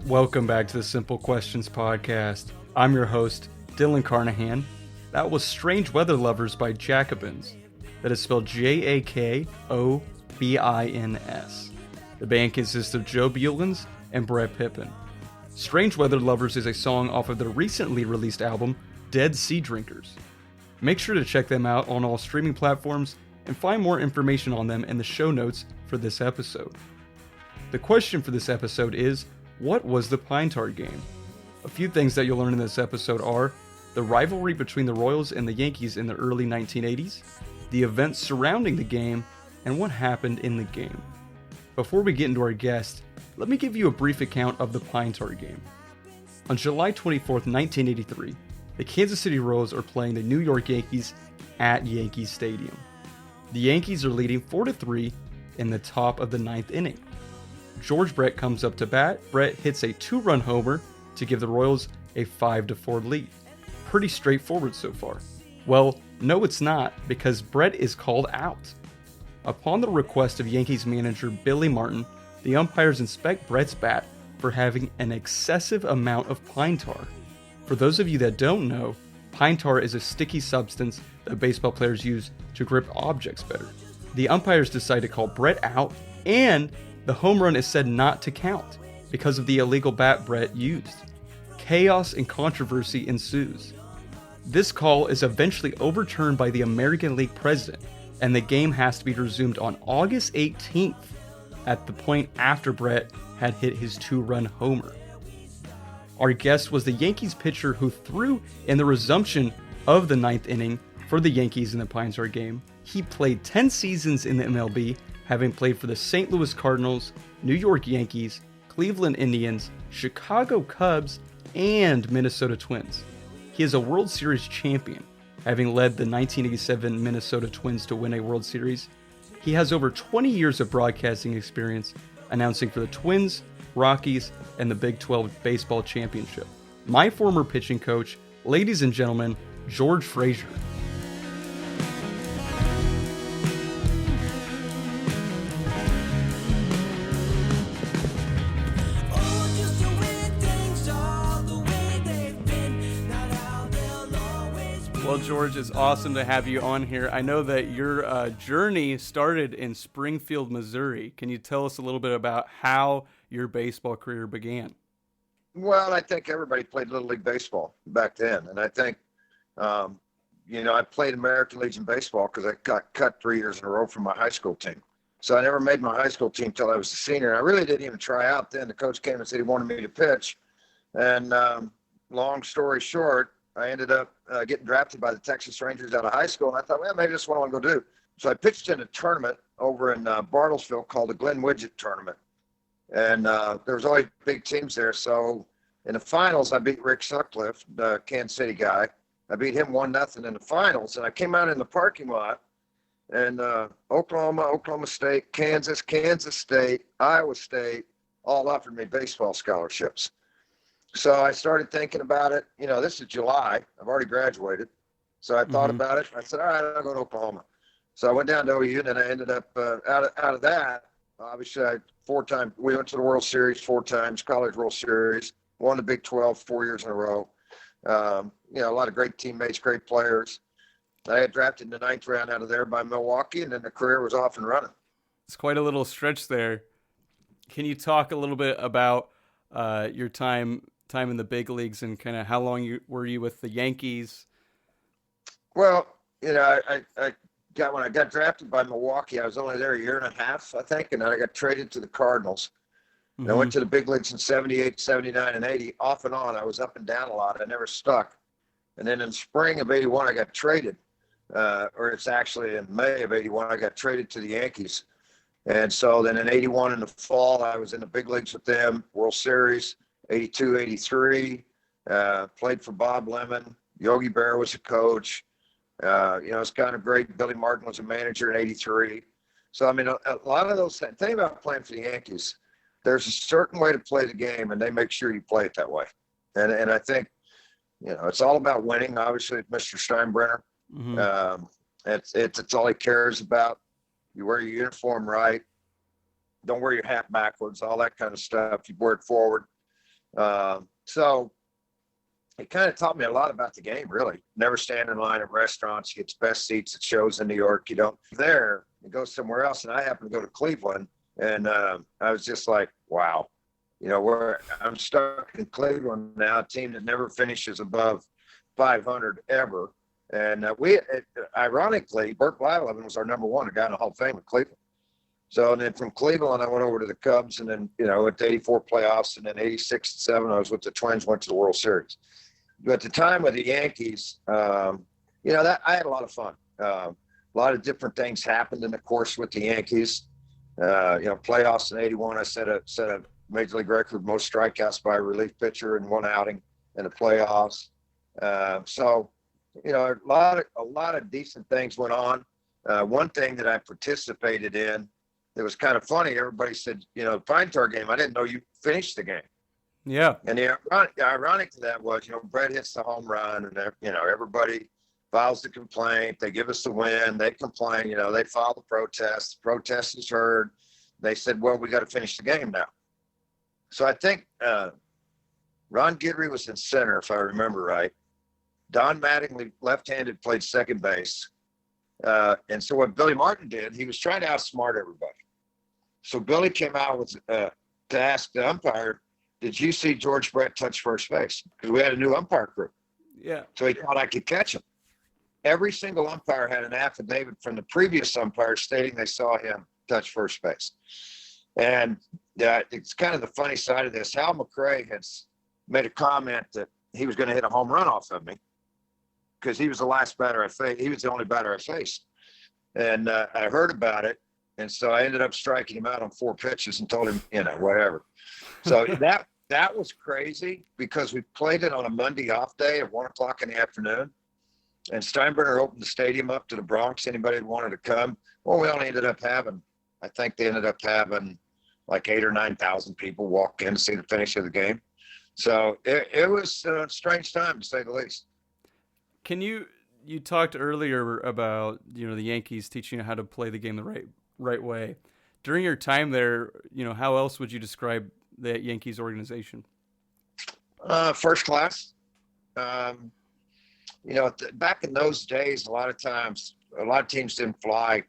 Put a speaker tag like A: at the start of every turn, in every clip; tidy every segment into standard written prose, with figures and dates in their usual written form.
A: Welcome back to the Simple Questions Podcast. I'm your host, Dylan Carnahan. That was Strange Weather Lovers by Jakobins. That is spelled Jakobins. The band consists of Joe Bulens and Brett Pippin. Strange Weather Lovers is a song off of their recently released album, Dead Sea Drinkers. Make sure to check them out on all streaming platforms and find more information on them in the show notes for this episode. The question for this episode is, what was the Pine Tar game? A few things that you'll learn in this episode are the rivalry between the Royals and the Yankees in the early 1980s, the events surrounding the game, and what happened in the game. Before we get into our guest, let me give you a brief account of the Pine Tar game. On July 24th, 1983, the Kansas City Royals are playing the New York Yankees at Yankee Stadium. The Yankees are leading 4-3 in the top of the ninth inning. George Brett comes up to bat. Brett hits a 2-run homer to give the Royals a 5-4 lead. Pretty straightforward so far. Well, no it's not, because Brett is called out. Upon the request of Yankees manager Billy Martin, the umpires inspect Brett's bat for having an excessive amount of pine tar. For those of you that don't know, pine tar is a sticky substance that baseball players use to grip objects better. The umpires decide to call Brett out, and the home run is said not to count because of the illegal bat Brett used. Chaos and controversy ensues. This call is eventually overturned by the American League president, and the game has to be resumed on August 18th, at the point after Brett had hit his 2-run homer. Our guest was the Yankees pitcher who threw in the resumption of the ninth inning for the Yankees in the Pine Tar game. He played 10 seasons in the MLB, having played for the St. Louis Cardinals, New York Yankees, Cleveland Indians, Chicago Cubs, and Minnesota Twins. He is a World Series champion, having led the 1987 Minnesota Twins to win a World Series. He has over 20 years of broadcasting experience, announcing for the Twins, Rockies, and the Big 12 Baseball Championship. My former pitching coach, ladies and gentlemen, George Frazier. Well, George, it's awesome to have you on here. I know that your journey started in Springfield, Missouri. Can you tell us a little bit about how your baseball career began?
B: Well, I think everybody played Little League Baseball back then. And I think, I played American Legion Baseball because I got cut 3 years in a row from my high school team. So I never made my high school team till I was a senior. And I really didn't even try out then. The coach came and said he wanted me to pitch. And long story short, I ended up getting drafted by the Texas Rangers out of high school, and I thought, well, maybe that's what I want to go do. So I pitched in a tournament over in Bartlesville called the Glen Widget Tournament, and there was always big teams there. So in the finals, I beat Rick Sutcliffe, the Kansas City guy. I beat him 1-0 in the finals, and I came out in the parking lot, and Oklahoma State, Kansas State, Iowa State all offered me baseball scholarships. So I started thinking about it. This is July. I've already graduated. So I thought about it. I said, all right, I'll go to Oklahoma. So I went down to OU, and then I ended up out of that. Obviously, we went to the World Series 4 times, College World Series, won the Big 12 4 years in a row. A lot of great teammates, great players. I got drafted in the 9th round out of there by Milwaukee, and then the career was off and running.
A: It's quite a little stretch there. Can you talk a little bit about your time in the big leagues and kind of how long were you with the Yankees?
B: Well, when I got drafted by Milwaukee, I was only there a year and a half, I think, and then I got traded to the Cardinals. And I went to the big leagues in 78, 79, and 80. Off and on, I was up and down a lot. I never stuck. And then in spring of 81, I got traded, or it's actually in May of 81, I got traded to the Yankees. And so then in 81 in the fall, I was in the big leagues with them, World Series, 82, 83, played for Bob Lemon. Yogi Berra was a coach. It's kind of great. Billy Martin was a manager in 83. So, a lot of those things. The thing about playing for the Yankees, there's a certain way to play the game, and they make sure you play it that way. And I think, it's all about winning. Obviously, Mr. Steinbrenner. It's all he cares about. You wear your uniform right. Don't wear your hat backwards, all that kind of stuff. You wear it forward. So it kind of taught me a lot about the game, really. Never stand in line at restaurants. You get the best seats at shows in New York. You don't there, you go somewhere else. And I happened to go to Cleveland, and I was just like, wow, I'm stuck in Cleveland now, a team that never finishes above 500 ever. And ironically, Burt Blyleven was our number one, a guy in the Hall of Fame in Cleveland. So, and then from Cleveland, I went over to the Cubs, and then, went to 84 playoffs, and then 86 and 7, I was with the Twins, went to the World Series. But at the time with the Yankees, that I had a lot of fun. A lot of different things happened in the course with the Yankees. Playoffs in 81, I set a major league record, most strikeouts by a relief pitcher in one outing in the playoffs. So, a lot of decent things went on. One thing that I participated in that was kind of funny, everybody said, Pine Tar game, I didn't know you finished the game.
A: Yeah.
B: And the ironic to that was, Brett hits the home run, and everybody files the complaint. They give us the win. They complain. They file the protest. The protest is heard. They said, well, we got to finish the game now. So I think Ron Guidry was in center, if I remember right. Don Mattingly, left-handed, played second base. And so what Billy Martin did, he was trying to outsmart everybody. So Billy came out with to ask the umpire, did you see George Brett touch first base? Because we had a new umpire crew.
A: Yeah.
B: So he thought I could catch him. Every single umpire had an affidavit from the previous umpire stating they saw him touch first base. And it's kind of the funny side of this. Hal McRae had made a comment that he was going to hit a home run off of me because he was the last batter I faced. He was the only batter I faced. And I heard about it. And so I ended up striking him out on 4 pitches and told him, whatever. So that was crazy because we played it on a Monday off day at 1:00 in the afternoon. And Steinbrenner opened the stadium up to the Bronx. Anybody that wanted to come. Well, we only ended up having, I think they ended up having like 8,000 or 9,000 people walk in to see the finish of the game. So it was a strange time, to say the least.
A: Can you talked earlier about, the Yankees teaching you how to play the game the right way. During your time there, how else would you describe the Yankees organization?
B: First class. Back in those days, a lot of teams didn't fly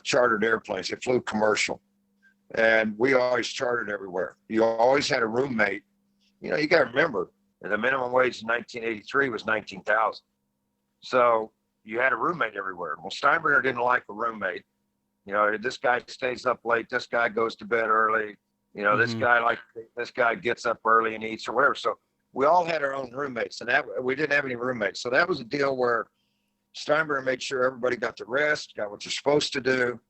B: chartered airplanes. They flew commercial. And we always chartered everywhere. You always had a roommate. You got to remember, the minimum wage in 1983 was $19,000. So you had a roommate everywhere. Well, Steinbrenner didn't like a roommate. This guy stays up late. This guy goes to bed early. This guy gets up early and eats or whatever. So we all had our own roommates, and we didn't have any roommates. So that was a deal where Steinbrenner made sure everybody got the rest, got what you're supposed to do.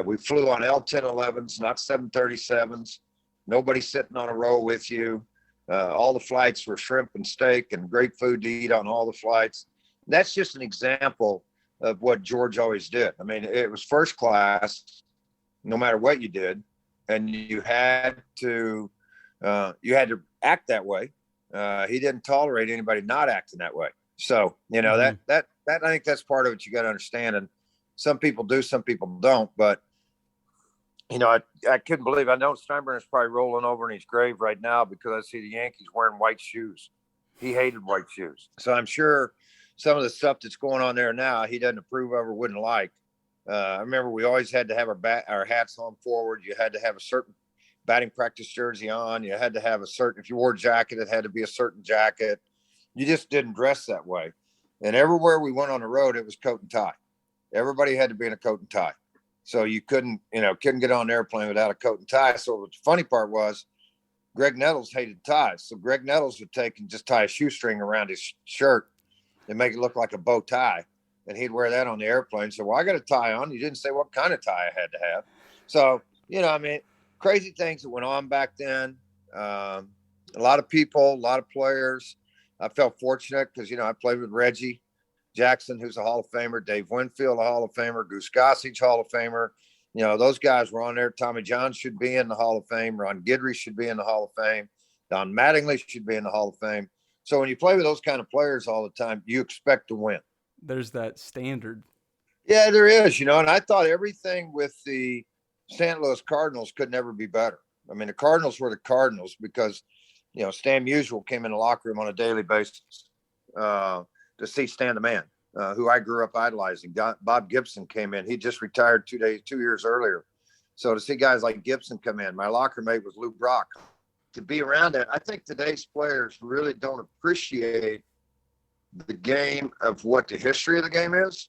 B: We flew on L-1011s, not 737s. Nobody sitting on a row with you. All the flights were shrimp and steak and great food to eat on all the flights. That's just an example of what George always did. I mean, it was first class, no matter what you did, and you had to act that way. He didn't tolerate anybody not acting that way. So that I think that's part of it. You got to understand, and some people do, some people don't. But I couldn't believe. I know Steinbrenner's probably rolling over in his grave right now because I see the Yankees wearing white shoes. He hated white shoes, so I'm sure some of the stuff that's going on there now, he doesn't approve of or wouldn't like. I remember we always had to have our hats on forward. You had to have a certain batting practice jersey on. You had to have if you wore a jacket, it had to be a certain jacket. You just didn't dress that way. And everywhere we went on the road, it was coat and tie. Everybody had to be in a coat and tie. So you couldn't get on an airplane without a coat and tie. So the funny part was Greg Nettles hated ties. So Greg Nettles would take and just tie a shoestring around his shirt and make it look like a bow tie. And he'd wear that on the airplane. So, well, I got a tie on. You didn't say what kind of tie I had to have. So, crazy things that went on back then. A lot of people, a lot of players. I felt fortunate because, I played with Reggie Jackson, who's a Hall of Famer, Dave Winfield, a Hall of Famer, Goose Gossage, Hall of Famer. Those guys were on there. Tommy John should be in the Hall of Fame. Ron Guidry should be in the Hall of Fame. Don Mattingly should be in the Hall of Fame. So when you play with those kind of players all the time, you expect to win.
A: There's that standard.
B: Yeah, there is, and I thought everything with the St. Louis Cardinals could never be better. I mean, the Cardinals were the Cardinals because, Stan Musial came in the locker room on a daily basis to see Stan the Man, who I grew up idolizing. Bob Gibson came in. He just retired 2 years earlier. So to see guys like Gibson come in, my locker mate was Lou Brock. To be around it, I think today's players really don't appreciate the game of what the history of the game is,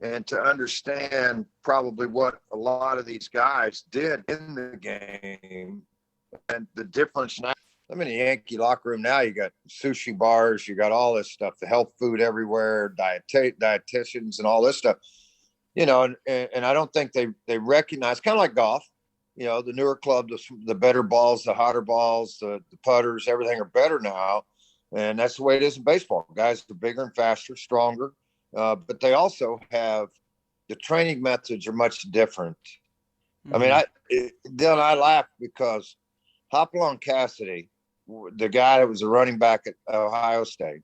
B: and to understand probably what a lot of these guys did in the game and the difference now. I'm in the Yankee locker room now. You got sushi bars, you got all this stuff, the health food everywhere, dietitians and all this stuff. And I don't think they recognize, kind of like golf, the newer club, the better balls, the hotter balls, the putters, everything are better now. And that's the way it is in baseball. Guys are bigger and faster, stronger. But they also have the training methods are much different. Mm-hmm. I mean, Dylan, I laugh because Hopalong Cassidy, the guy that was a running back at Ohio State,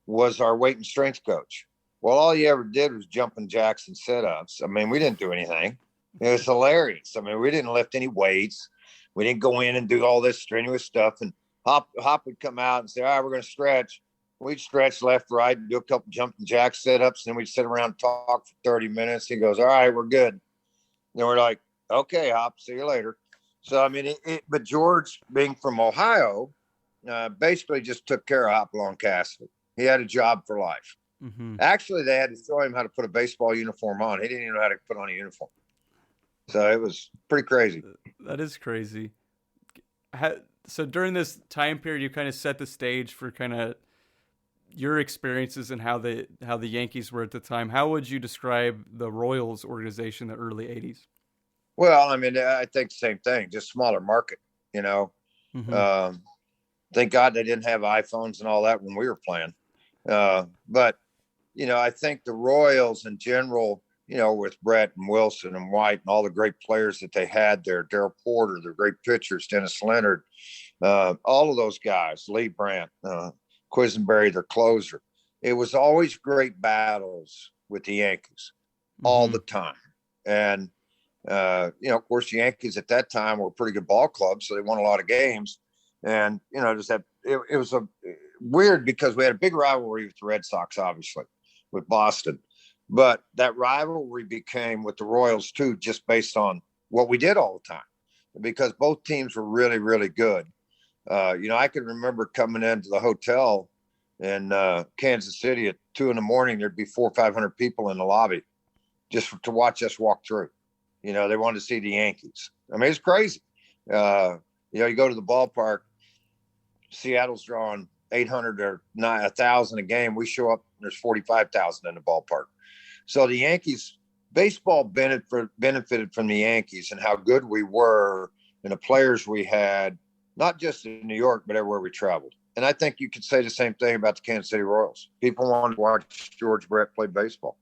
B: was our weight and strength coach. Well, all he ever did was jumping jacks and sit-ups. I mean, we didn't do anything. It was hilarious. I mean, we didn't lift any weights. We didn't go in and do all this strenuous stuff. And Hop would come out and say, all right, we're going to stretch. We'd stretch left, right, and do a couple jumping jack sit-ups. And then we'd sit around and talk for 30 minutes. He goes, all right, we're good. And we're like, okay, Hop, see you later. So, I mean, but George, being from Ohio, basically just took care of Hopalong Cassidy. He had a job for life. Mm-hmm. Actually, they had to show him how to put a baseball uniform on. He didn't even know how to put on a uniform. So it was pretty crazy.
A: That is crazy. So during this time period, you kind of set the stage for kind of your experiences and how the Yankees were at the time. How would you describe the Royals organization in the early 80s?
B: Well, I mean, I think the same thing, just smaller market, Mm-hmm. Thank God they didn't have iPhones and all that when we were playing. But, I think the Royals in general, with Brett and Wilson and White and all the great players that they had there, Darryl Porter, the great pitchers, Dennis Leonard, all of those guys, Lee Brandt, Quisenberry, their closer. It was always great battles with the Yankees all the time. And, of course, the Yankees at that time were a pretty good ball club, so they won a lot of games. And, it was weird because we had a big rivalry with the Red Sox, obviously, with Boston. But that rivalry became with the Royals, too, just based on what we did all the time, because both teams were really, really good. I can remember coming into the hotel in Kansas City at 2 a.m. There'd be 400 or 500 people in the lobby just to watch us walk through. They wanted to see the Yankees. I mean, it's crazy. You go to the ballpark, Seattle's drawing 800 or 1,000 a game. We show up, and there's 45,000 in the ballpark. So the Yankees, baseball benefited from the Yankees and how good we were and the players we had, not just in New York, but everywhere we traveled. And I think you could say the same thing about the Kansas City Royals. People wanted to watch George Brett play baseball.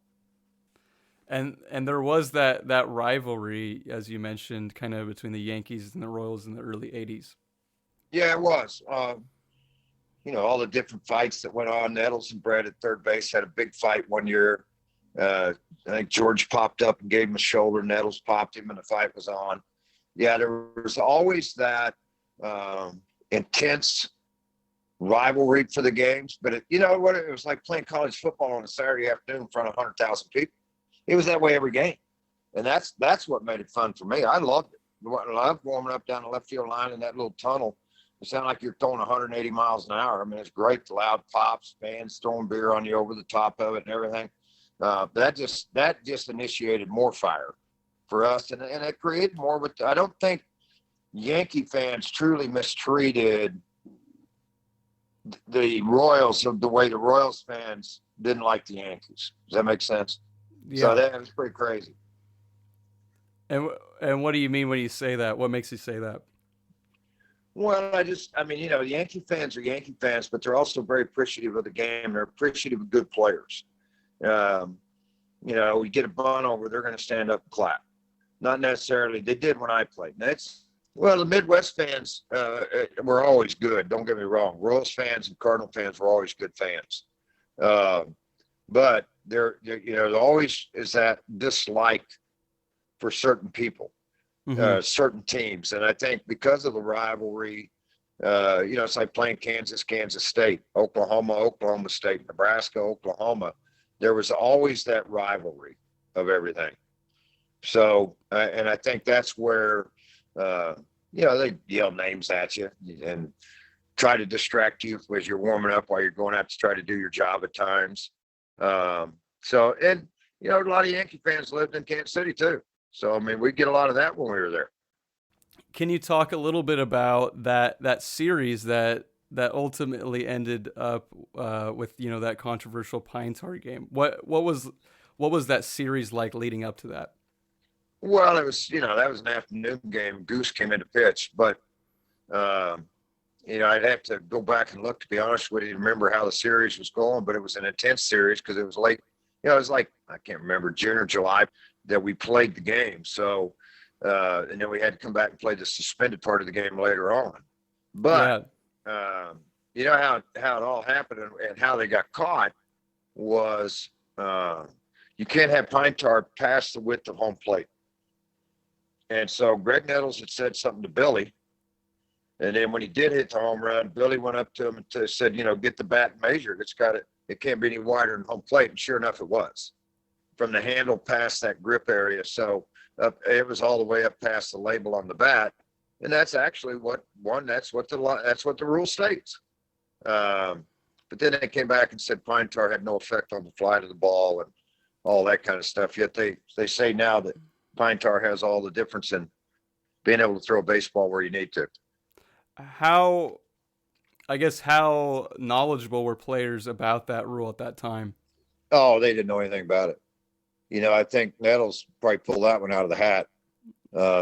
A: And there was that rivalry, as you mentioned, kind of between the Yankees and the Royals in the early 80s.
B: Yeah, it was. All the different fights that went on. Nettles and Brett at third base had a big fight one year. I think George popped up and gave him a shoulder. Nettles popped him, and the fight was on. Yeah, there was always that intense rivalry for the games. But it was like playing college football on a Saturday afternoon in front of 100,000 people. It was that way every game, and that's what made it fun for me. I loved it. I loved warming up down the left field line in that little tunnel. It sounded like you're throwing 180 miles an hour. I mean, it's great. The loud pops, fans throwing beer on you over the top of it and everything. That just initiated more fire for us, and it created more. But I don't think Yankee fans truly mistreated the Royals of the way the Royals fans didn't like the Yankees. Does that make sense? Yeah. So that was pretty crazy.
A: And what do you mean when you say that? What makes you say that?
B: Well, the Yankee fans are Yankee fans, but they're also very appreciative of the game. They're appreciative of good players. We get a bunt over, they're going to stand up and clap. Not necessarily. They did when I played. The Midwest fans were always good. Don't get me wrong. Royals fans and Cardinal fans were always good fans. But there always is that dislike for certain people, certain teams. And I think because of the rivalry It's like playing Kansas, Kansas State, Oklahoma, Oklahoma State, Nebraska, Oklahoma. There was always that rivalry of everything. So, and I think that's where, they yell names at you and try to distract you as you're warming up while you're going out to try to do your job at times. And a lot of Yankee fans lived in Kansas City too. So, I mean, we get a lot of that when we were there.
A: Can you talk a little bit about that series that ultimately ended up with that controversial Pine Tar game? What was that series like leading up to that?
B: Well, it was that was an afternoon game. Goose came in to pitch, but I'd have to go back and look to be honest with you to remember how the series was going. But it was an intense series because it was late. It was like I can't remember June or July that we played the game. So. And then we had to come back and play the suspended part of the game later on. But how it all happened and how they got caught was you can't have pine tar past the width of home plate. And so Greg Nettles had said something to Billy. And then when he did hit the home run, Billy went up to him and said, get the bat measured. It can't be any wider than home plate. And sure enough, it was from the handle past that grip area. So it was all the way up past the label on the bat, and that's actually that's what the rule states. But then they came back and said pine tar had no effect on the flight of the ball and all that kind of stuff. Yet they say now that pine tar has all the difference in being able to throw a baseball where you need to.
A: How knowledgeable were players about that rule at that time?
B: Oh, they didn't know anything about it. I think Nettles probably pulled that one out of the hat.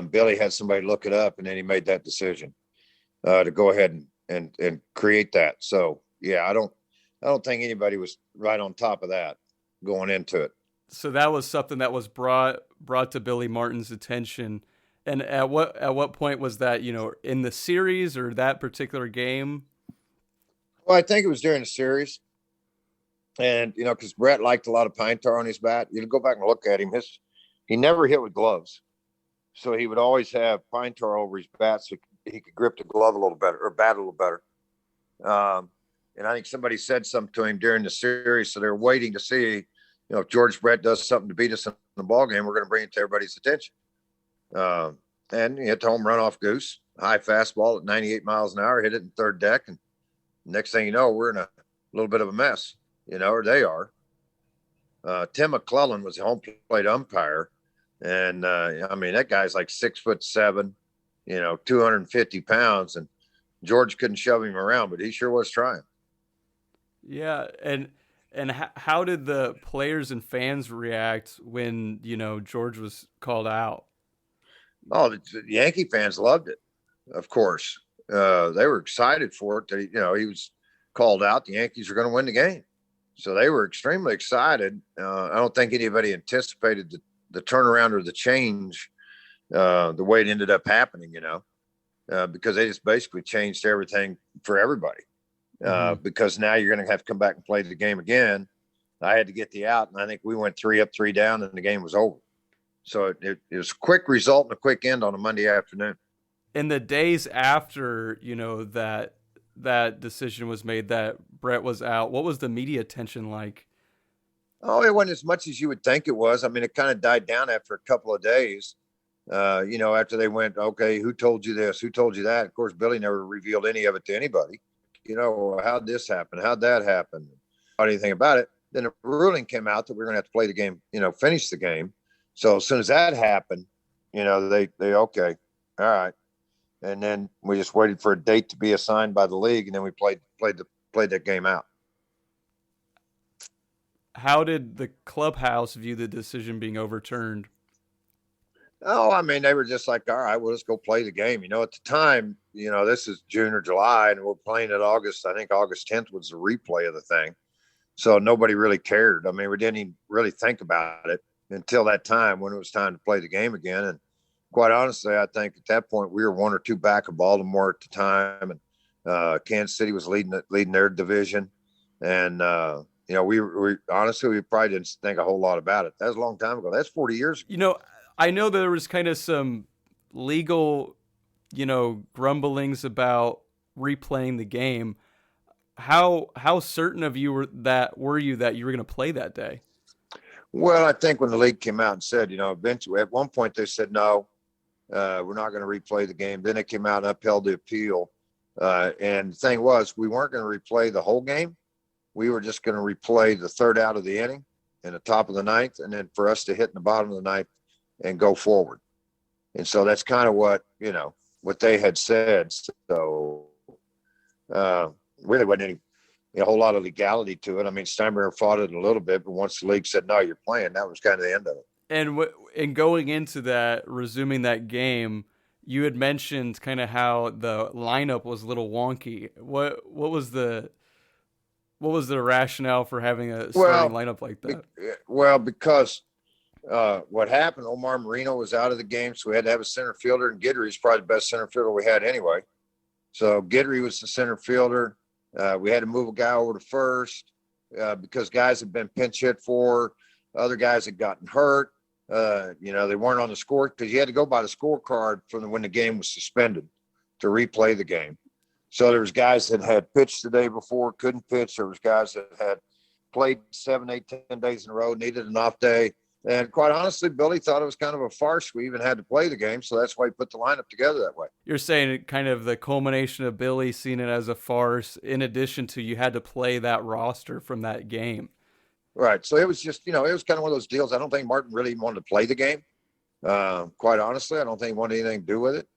B: Billy had somebody look it up, and then he made that decision to go ahead and create that. So, yeah, I don't think anybody was right on top of that going into it.
A: So that was something that was brought to Billy Martin's attention. And at what point was that? In the series or that particular game?
B: Well, I think it was during the series. And, because Brett liked a lot of pine tar on his bat. You go back and look at him. He never hit with gloves. So he would always have pine tar over his bat so he could grip the glove a little better or bat a little better. And I think somebody said something to him during the series. So they're waiting to see, if George Brett does something to beat us in the ball game, we're going to bring it to everybody's attention. And he hit the home run off Goose, high fastball at 98 miles an hour, hit it in third deck. And next thing you know, we're in a little bit of a mess. Or they are. Tim McClellan was the home plate umpire. And, that guy's like 6'7", 250 pounds. And George couldn't shove him around, but he sure was trying.
A: Yeah. And how did the players and fans react when, George was called out?
B: Oh, the Yankee fans loved it, of course. They were excited for it. He was called out. The Yankees are going to win the game. So they were extremely excited. I don't think anybody anticipated the turnaround or the change the way it ended up happening, because they just basically changed everything for everybody. Because now you're going to have to come back and play the game again. I had to get the out, and I think we went 3 up, 3 down, and the game was over. So it was a quick result and a quick end on a Monday afternoon.
A: In the days after, that decision was made, that Brett was out, what was the media attention like?
B: Oh, it wasn't as much as you would think it was. I mean, it kind of died down after a couple of days. After they went, okay, who told you this? Who told you that? Of course, Billy never revealed any of it to anybody. How'd this happen? How'd that happen? Not anything about it. Then a ruling came out that we were going to have to play the game, finish the game. So as soon as that happened, they okay, all right. And then we just waited for a date to be assigned by the league, and then we played that game out.
A: How did the clubhouse view the decision being overturned?
B: Oh, I mean, they were just like, all right, well, let's go play the game. At the time, this is June or July, and we're playing it August. I think August 10th was the replay of the thing. So nobody really cared. I mean, we didn't even really think about it until that time when it was time to play the game again. And quite honestly, I think at that point we were 1 or 2 back of Baltimore at the time, and Kansas City was leading their division. And we honestly, we probably didn't think a whole lot about it. That was a long time ago. That's 40 years ago.
A: I know there was kind of some legal, grumblings about replaying the game. How certain of you were you that you were going to play that day?
B: Well, I think when the league came out and said, eventually at one point they said, no, we're not going to replay the game. Then they came out and upheld the appeal. And the thing was, we weren't going to replay the whole game. We were just going to replay the third out of the inning and the top of the ninth, and then for us to hit in the bottom of the ninth and go forward. And so that's kind of what they had said. So really wasn't any a whole lot of legality to it. I mean, Steinbrenner fought it a little bit, but once the league said, no, you're playing, that was kind of the end of it.
A: And going into that, resuming that game, you had mentioned kind of how the lineup was a little wonky. What was the rationale for having a starting lineup like that?
B: Because what happened, Omar Marino was out of the game, so we had to have a center fielder, and Guidry's probably the best center fielder we had anyway. So Guidry was the center fielder. We had to move a guy over to first because guys had been pinch hit for, other guys had gotten hurt. They weren't on the score because you had to go by the scorecard from when the game was suspended to replay the game. So there was guys that had pitched the day before, couldn't pitch. There was guys that had played 7, 8, 10 days in a row, needed an off day. And quite honestly, Billy thought it was kind of a farce. We even had to play the game. So that's why he put the lineup together that way.
A: You're saying kind of the culmination of Billy seeing it as a farce, in addition to you had to play that roster from that game.
B: Right. So it was just, it was kind of one of those deals. I don't think Martin really wanted to play the game. Quite honestly, I don't think he wanted anything to do with it.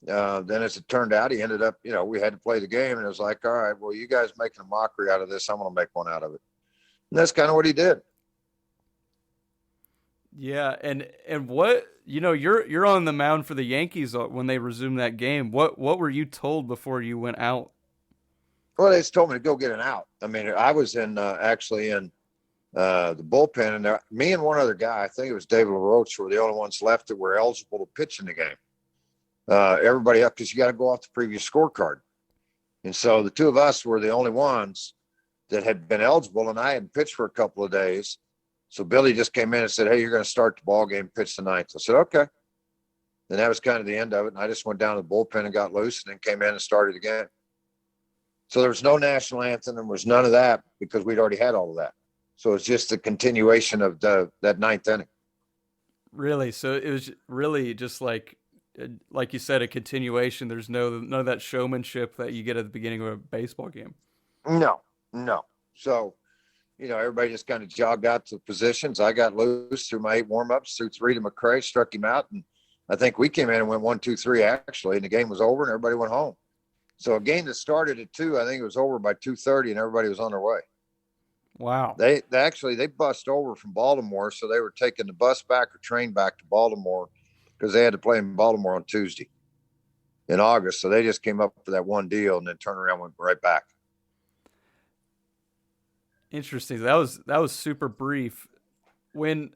B: Then as it turned out, he ended up, we had to play the game, and it was like, all right, well, you guys making a mockery out of this. I'm going to make one out of it. And that's kind of what he did.
A: Yeah. And what, you're on the mound for the Yankees when they resumed that game. What were you told before you went out?
B: Well, they just told me to go get an out. I mean, I was actually in the bullpen, and me and one other guy, I think it was David LaRoche, were the only ones left that were eligible to pitch in the game. Everybody up, because you got to go off the previous scorecard. And so the two of us were the only ones that had been eligible, and I hadn't pitched for a couple of days. So Billy just came in and said, hey, you're going to start the ball game, pitch the ninth. I said, okay. And that was kind of the end of it. And I just went down to the bullpen and got loose and then came in and started again. So there was no national anthem. There was none of that because we'd already had all of that. So it's just the continuation of that ninth inning.
A: Really? So it was really just like you said, a continuation. There's none of that showmanship that you get at the beginning of a baseball game.
B: No. So, everybody just kind of jogged out to positions. I got loose through my 8 warm-ups, threw 3 to McCray, struck him out. And I think we came in and went 1, 2, 3 actually, and the game was over and everybody went home. So a game that started at 2, I think it was over by 2:30 and everybody was on their way.
A: Wow.
B: They bussed over from Baltimore. So they were taking the bus back or train back to Baltimore because they had to play in Baltimore on Tuesday in August. So they just came up for that one deal and then turned around and went right back.
A: Interesting. That was super brief. When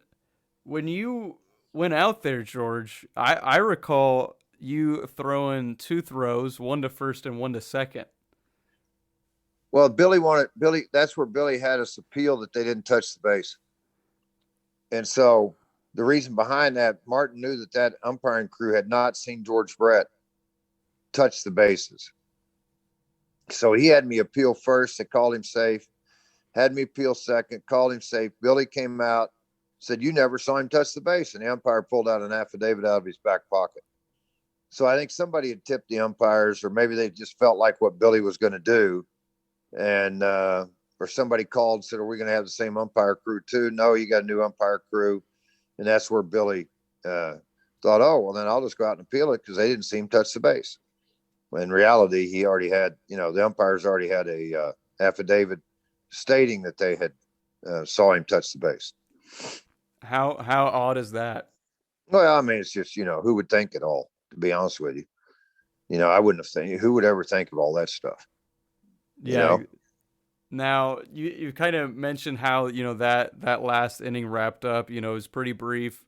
A: you went out there, George, I recall you throwing 2 throws, 1 to first and 1 to second.
B: Well, that's where Billy had us appeal that they didn't touch the base. And so the reason behind that, Martin knew that umpiring crew had not seen George Brett touch the bases. So he had me appeal first. They called him safe. Had me appeal second, called him safe. Billy came out, said, you never saw him touch the base. And the umpire pulled out an affidavit out of his back pocket. So I think somebody had tipped the umpires, or maybe they just felt like what Billy was going to do. And, or somebody called and said, are we going to have the same umpire crew too? No, you got a new umpire crew. And that's where Billy thought, oh, well, then I'll just go out and appeal it because they didn't see him touch the base. When in reality, he already had, the umpires already had a affidavit stating that they had saw him touch the base.
A: How odd is that?
B: Well, I mean, it's just, who would think it all, to be honest with you. I wouldn't have think, who would ever think of all that stuff?
A: Yeah. Now you kind of mentioned how, that last inning wrapped up, it was pretty brief.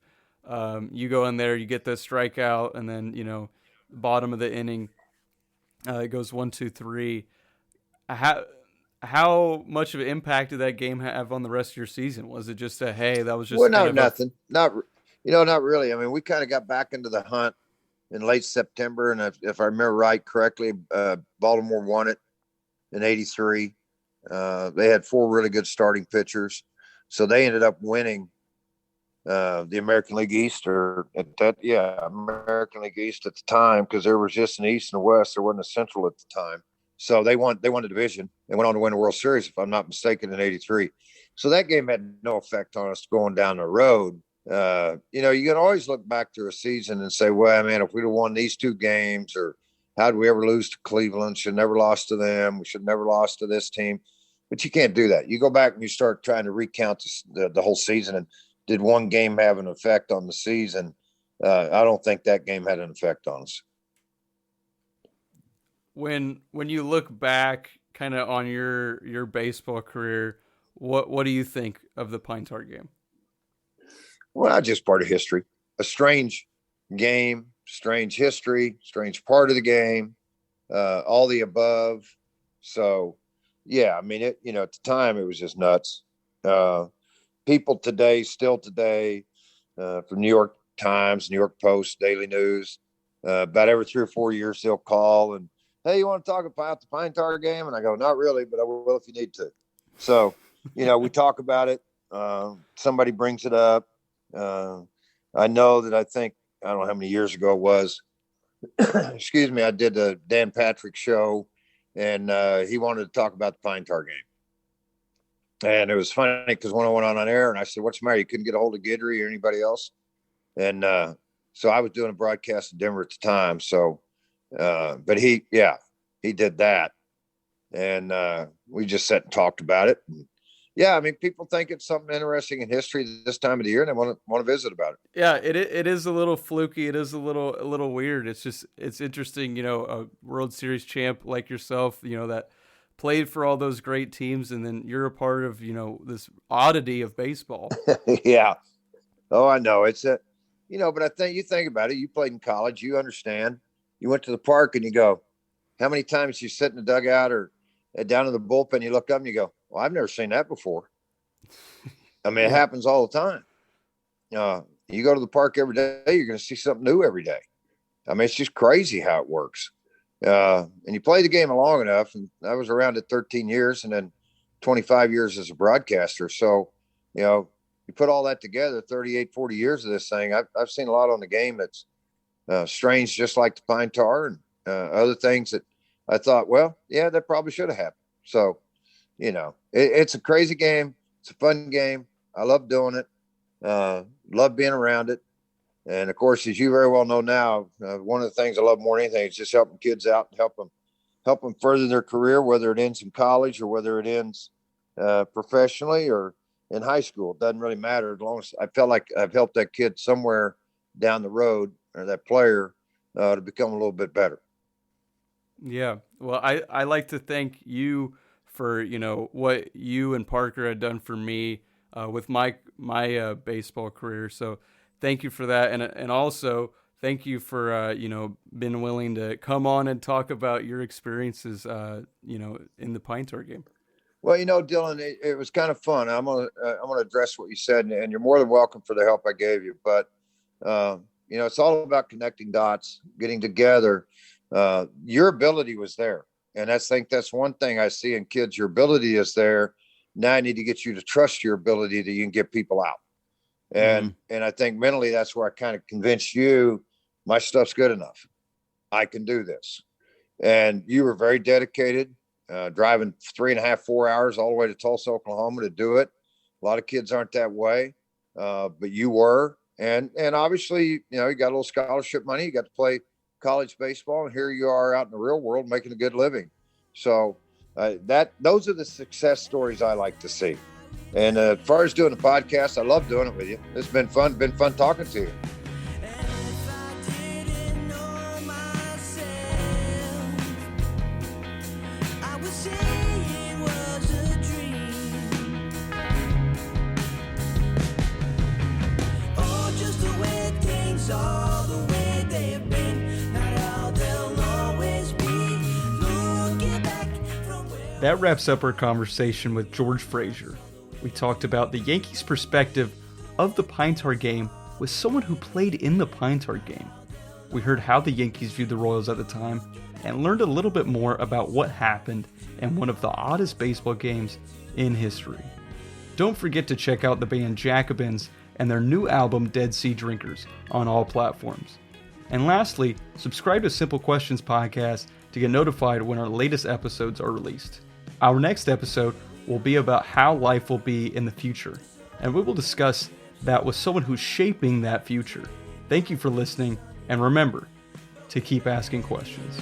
A: You go in there, you get the strikeout, and then, bottom of the inning, it goes 1, 2, 3. How much of an impact did that game have on the rest of your season? Was it just that was just
B: nothing? Not really. I mean, we kind of got back into the hunt, in late September. And if I remember right correctly, Baltimore won it in '83. They had 4 really good starting pitchers. So they ended up winning the American League East, American League East at the time, because there was just an East and a West. There wasn't a Central at the time. So they won the division. They went on to win the World Series, if I'm not mistaken, in '83. So that game had no effect on us going down the road. You can always look back through a season and say, well, man, if we'd have won these 2 games, or how did we ever lose to Cleveland? Should never lost to them. We should never lost to this team. But you can't do that. You go back and you start trying to recount the whole season, and did one game have an effect on the season? I don't think that game had an effect on us.
A: When you look back kind of on your baseball career, what do you think of the Pine Tar game?
B: Well, just part of history. A strange game, strange history, strange part of the game, all the above. So, yeah, I mean, at the time it was just nuts. People today, still today, from New York Times, New York Post, Daily News, about every 3 or 4 years, they'll call and, hey, you want to talk about the Pine Tar game? And I go, not really, but I will if you need to. So, we talk about it. Somebody brings it up. I know that I don't know how many years ago it was. Excuse me. I did a Dan Patrick show, and he wanted to talk about the Pine Tar game. And it was funny because when I went on air and I said, what's the matter? You couldn't get a hold of Guidry or anybody else? And so I was doing a broadcast in Denver at the time. So, but he did that. And we just sat and talked about it. And, yeah, I mean, people think it's something interesting in history this time of the year, and they want to visit about it.
A: Yeah, it is a little fluky. It is a little weird. It's interesting, a World Series champ like yourself, that played for all those great teams, and then you're a part of, this oddity of baseball.
B: Yeah. Oh, I know. It's but I think you think about it. You played in college. You understand. You went to the park and you go, how many times you sit in the dugout or down in the bullpen, you look up and you go, well, I've never seen that before. I mean, it happens all the time. You go to the park every day, you're going to see something new every day. I mean, it's just crazy how it works. And you play the game long enough, and I was around it 13 years and then 25 years as a broadcaster. So, you put all that together, 38, 40 years of this thing. I've seen a lot on the game that's strange, just like the Pine Tar, and other things that I thought, well, yeah, that probably should have happened. So, it's a crazy game. It's a fun game. I love doing it. Love being around it. And of course, as you very well know now, one of the things I love more than anything is just helping kids out and help them further their career, whether it ends in college or whether it ends professionally or in high school. It doesn't really matter, as long as I felt like I've helped that kid somewhere down the road, or that player, to become a little bit better.
A: Yeah. Well, I like to thank you for, what you and Parker had done for me with my baseball career. So thank you for that. And also thank you for, being willing to come on and talk about your experiences, in the Pine Tar game.
B: Well, Dylan, it was kind of fun. I'm gonna address what you said, and you're more than welcome for the help I gave you. But it's all about connecting dots, getting together. Your ability was there, and I think that's one thing I see in kids. Your ability is there. Now I need to get you to trust your ability that you can get people out. And I think mentally that's where I kind of convinced you my stuff's good enough. I can do this. And you were very dedicated, driving 3.5, 4 hours all the way to Tulsa, Oklahoma to do it. A lot of kids aren't that way, but you were. And obviously, you got a little scholarship money. You got to play college baseball, and here you are out in the real world making a good living. So those are the success stories I like to see. And as far as doing the podcast, I love doing it with you. It's been fun. Been fun talking to you.
A: That wraps up our conversation with George Frazier. We talked about the Yankees' perspective of the Pine Tar game with someone who played in the Pine Tar game. we heard how the Yankees viewed the Royals at the time, and learned a little bit more about what happened in one of the oddest baseball games in history. Don't forget to check out the band Jakobins and their new album Dead Sea Drinkers on all platforms. And lastly, subscribe to Simple Questions Podcast to get notified when our latest episodes are released. Our next episode will be about how life will be in the future, and we will discuss that with someone who's shaping that future. Thank you for listening, and remember to keep asking questions.